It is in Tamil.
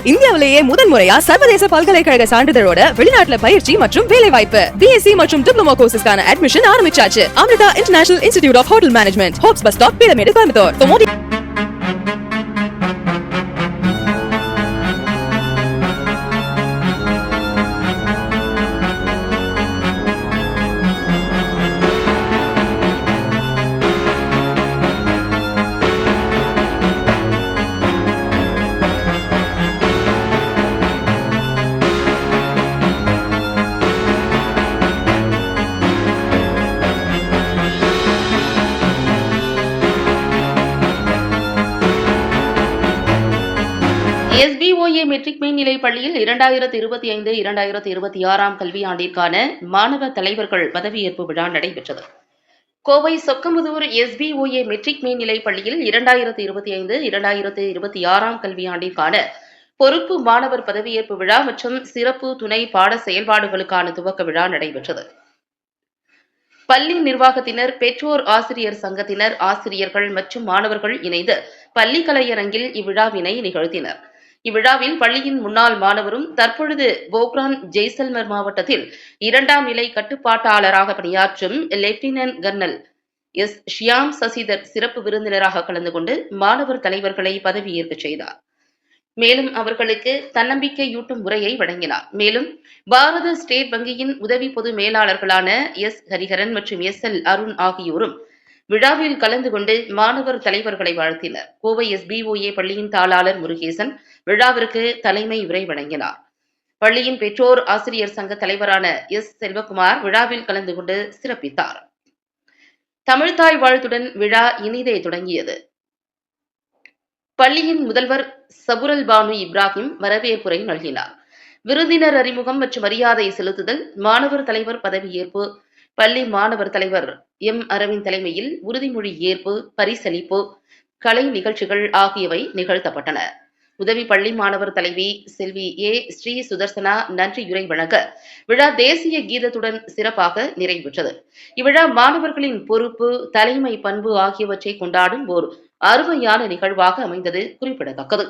இந்தியாவிலேயே முதல் முறையா சர்வதேச பல்கலைக்கழக சான்றிதழோட வெளிநாட்டுல பயிற்சி மற்றும் வேலை வாய்ப்பு பிஎஸ்சி மற்றும் டிப்ளமோ கோர்சஸ்க்கான அட்மிஷன் ஆரம்பிச்சாச்சு. Amrita international institute of hotel management, Hopes bus stop, pyramid, Coimbatore. SBOA matric மேல்நிலை பள்ளியில் 2025-2026 கல்வியாண்டிற்கான மாணவ தலைவர்கள் பதவியேற்பு விழா நடைபெற்றது. கோவை சொக்கமுதூர் SBOA மெட்ரிக் மேல்நிலை பள்ளியில் 2025-2026 கல்வியாண்டிற்கான பொறுப்பு மாணவர் பதவியேற்பு விழா மற்றும் சிறப்பு துணை பாட செயல்பாடுகளுக்கான துவக்க விழா நடைபெற்றது. பள்ளி நிர்வாகத்தினர், பெற்றோர் ஆசிரியர் சங்கத்தினர், ஆசிரியர்கள் மற்றும் மாணவர்கள் இணைந்து பள்ளி கலையரங்கில் இவ்விழாவினை நிகழ்த்தினர். இவ்விழாவில் பள்ளியின் முன்னாள் மாணவரும் தற்பொழுது போக்ரான் ஜெய்சல்மர் மாவட்டத்தில் 2ஆம் நிலை கட்டுப்பாட்டாளராக பணியாற்றும் லெப்டினன்ட் கர்னல் ஷியாம் சசிதர் சிறப்பு விருந்தினராக கலந்து கொண்டு மாணவர் தலைவர்களை பதவியேற்க செய்தார். மேலும் அவர்களுக்கு தன்னம்பிக்கையூட்டும் உரையை வழங்கினார். மேலும் பாரத ஸ்டேட் வங்கியின் உதவி பொது மேலாளர்களான ஹரிஹரன் மற்றும் SL அருண் ஆகியோரும் விழாவில் கலந்து கொண்டு மாணவர் தலைவர்களை வாழ்த்தினர். கோவை SBOA பள்ளியின் தாளாளர் முருகேசன் விழாவிற்கு தலைமை உரை வழங்கினார். பள்ளியின் பெற்றோர் ஆசிரியர் சங்க தலைவரான செல்வகுமார் விழாவில் கலந்து கொண்டு சிறப்பித்தார். தமிழ்தாய் வாழ்த்துடன் விழா இனிதே தொடங்கியது. பள்ளியின் முதல்வர் சபுரல் பானு இப்ராஹிம் வரவேற்புரை நல்கினார். விருந்தினர் அறிமுகம் மற்றும் மரியாதை செலுத்துதல், மாணவர் தலைவர் பதவியேற்பு, பள்ளி மாணவர் தலைவர் அரவிந்த் தலைமையில் உறுதிமொழி ஏற்பு, பரிசளிப்பு, கலை நிகழ்ச்சிகள் ஆகியவை நிகழ்த்தப்பட்டன. உதவி பள்ளி மாணவர் தலைவி செல்வி ஸ்ரீ சுதர்சனா நன்றியுரை வழங்க விழா தேசிய கீதத்துடன் சிறப்பாக நிறைவுற்றது. இவ்விழா மாணவர்களின் பொறுப்பு, தலைமை பண்பு ஆகியவற்றை கொண்டாடும் ஓர் அருமையான நிகழ்வாக அமைந்தது குறிப்பிடத்தக்கது.